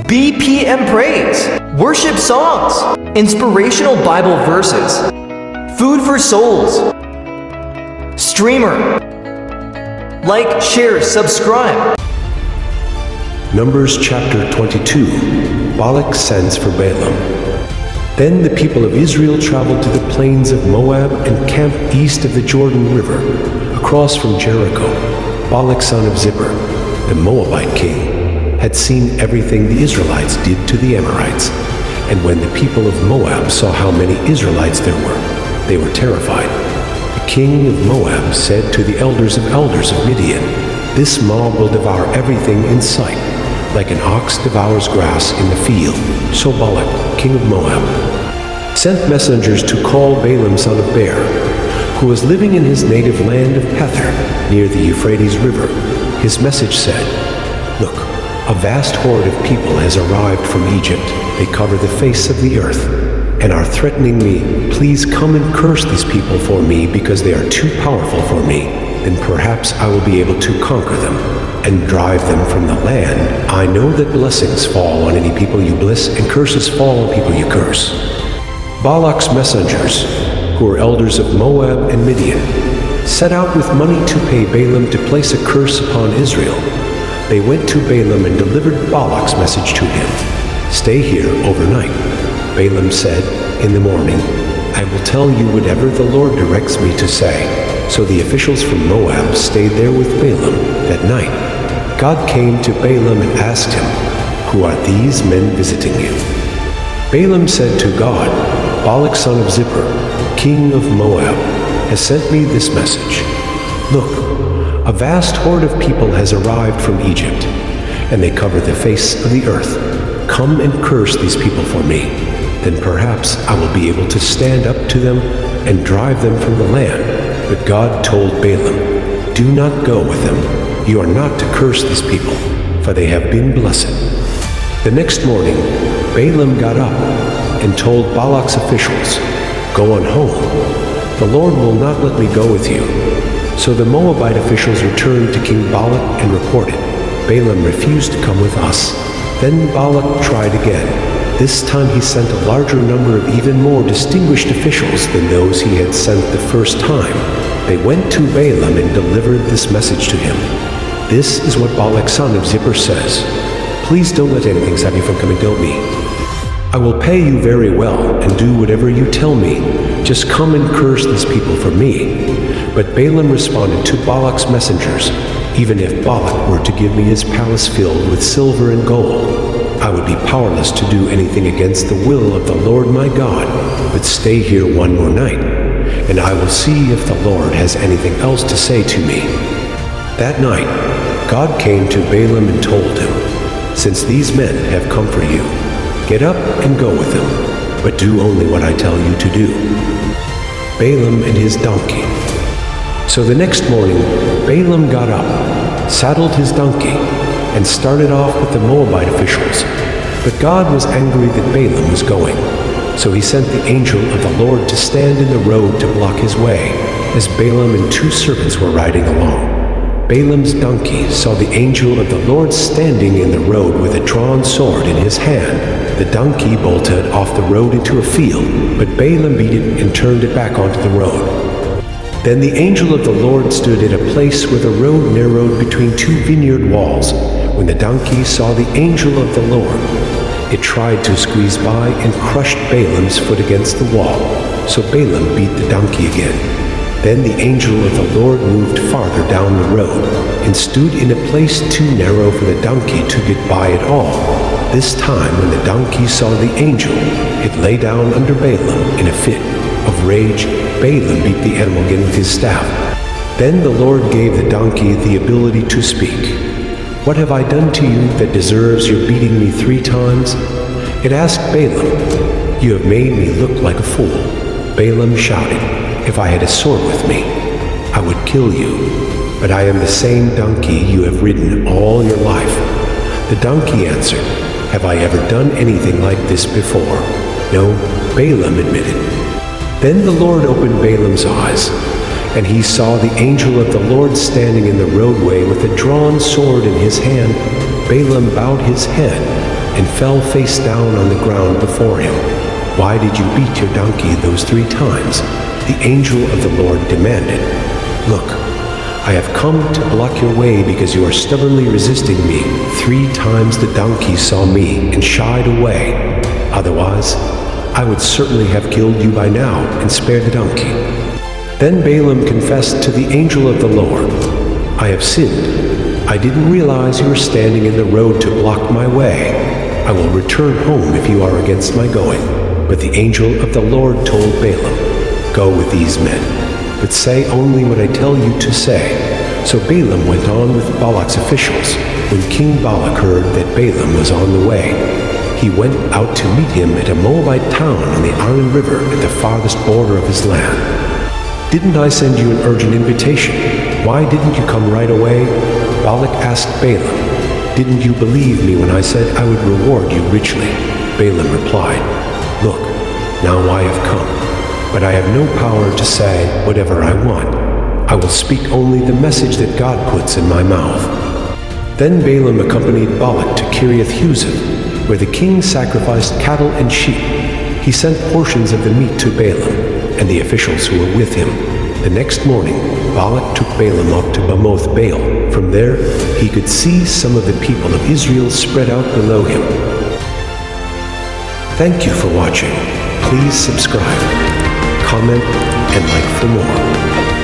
BPM praise, worship songs, inspirational Bible verses, food for souls, streamer. Like, share, subscribe. Numbers chapter 22. Balak sends for Balaam. Then the people of Israel traveled to the plains of Moab and camped east of the Jordan River, across from Jericho. Balak son of Zippor, the Moabite king, had seen everything the Israelites did to the Amorites. And when the people of Moab saw how many Israelites there were, they were terrified. The king of Moab said to the elders of Midian, "This mob will devour everything in sight, like an ox devours grass in the field." So Balak, king of Moab, sent messengers to call Balaam son of Beor, who was living in his native land of Pether, near the Euphrates River. His message said, "Look, a vast horde of people has arrived from Egypt. They cover the face of the earth and are threatening me. Please come and curse these people for me, because they are too powerful for me. Then perhaps I will be able to conquer them and drive them from the land. I know that blessings fall on any people you bless, and curses fall on people you curse." Balak's messengers, who were elders of Moab and Midian, set out with money to pay Balaam to place a curse upon Israel. They went to Balaam and delivered Balak's message to him. "Stay here overnight." Balaam said, "In the morning, I will tell you whatever the Lord directs me to say." So the officials from Moab stayed there with Balaam that night. God came to Balaam and asked him, "Who are these men visiting you?" Balaam said to God, "Balak son of Zippor, king of Moab, has sent me this message. Look, a vast horde of people has arrived from Egypt, and they cover the face of the earth. Come and curse these people for me. Then perhaps I will be able to stand up to them and drive them from the land." But God told Balaam, "Do not go with them. You are not to curse these people, for they have been blessed." The next morning, Balaam got up and told Balak's officials, "Go on home. The Lord will not let me go with you." So the Moabite officials returned to King Balak and reported, "Balaam refused to come with us." Then Balak tried again. This time he sent a larger number of even more distinguished officials than those he had sent the first time. They went to Balaam and delivered this message to him. "This is what Balak son of Zippor says. Please don't let anything stop you from coming to me. I will pay you very well and do whatever you tell me. Just come and curse these people for me." But Balaam responded to Balak's messengers, "Even if Balak were to give me his palace filled with silver and gold, I would be powerless to do anything against the will of the Lord my God. But stay here one more night, and I will see if the Lord has anything else to say to me." That night, God came to Balaam and told him, "Since these men have come for you, get up and go with them, but do only what I tell you to do." Balaam and his donkey. So the next morning, Balaam got up, saddled his donkey, and started off with the Moabite officials. But God was angry that Balaam was going. So he sent the angel of the Lord to stand in the road to block his way, as Balaam and two servants were riding along. Balaam's donkey saw the angel of the Lord standing in the road with a drawn sword in his hand. The donkey bolted off the road into a field, but Balaam beat it and turned it back onto the road. Then the angel of the Lord stood at a place where the road narrowed between two vineyard walls. When the donkey saw the angel of the Lord, it tried to squeeze by and crushed Balaam's foot against the wall. So Balaam beat the donkey again. Then the angel of the Lord moved farther down the road and stood in a place too narrow for the donkey to get by at all. This time, when the donkey saw the angel, it lay down under Balaam in a fit of rage. Balaam beat the animal again with his staff. Then the Lord gave the donkey the ability to speak. "What have I done to you that deserves your beating me 3 times?" It asked Balaam, "You have made me look like a fool." Balaam shouted, "If I had a sword with me, I would kill you. But I am the same donkey you have ridden all your life." The donkey answered, "Have I ever done anything like this before?" "No," Balaam admitted. Then the Lord opened Balaam's eyes, and he saw the angel of the Lord standing in the roadway with a drawn sword in his hand. Balaam bowed his head and fell face down on the ground before him. "Why did you beat your donkey those 3 times?" The angel of the Lord demanded. "Look, I have come to block your way because you are stubbornly resisting me. 3 times the donkey saw me and shied away. Otherwise, I would certainly have killed you by now and spared the donkey." Then Balaam confessed to the angel of the Lord, "I have sinned. I didn't realize you were standing in the road to block my way. I will return home if you are against my going." But the angel of the Lord told Balaam, "Go with these men, but say only what I tell you to say." So Balaam went on with Balak's officials. When King Balak heard that Balaam was on the way, he went out to meet him at a Moabite town on the Arnon River at the farthest border of his land. "Didn't I send you an urgent invitation? Why didn't you come right away?" Balak asked Balaam. "Didn't you believe me when I said I would reward you richly?" Balaam replied, "Look, now I have come, but I have no power to say whatever I want. I will speak only the message that God puts in my mouth." Then Balaam accompanied Balak to Kiriath-Huzoth, where the king sacrificed cattle and sheep. He sent portions of the meat to Balaam and the officials who were with him. The next morning, Balak took Balaam up to Bamoth Baal. From there, he could see some of the people of Israel spread out below him. Thank you for watching. Please subscribe, comment, and like for more.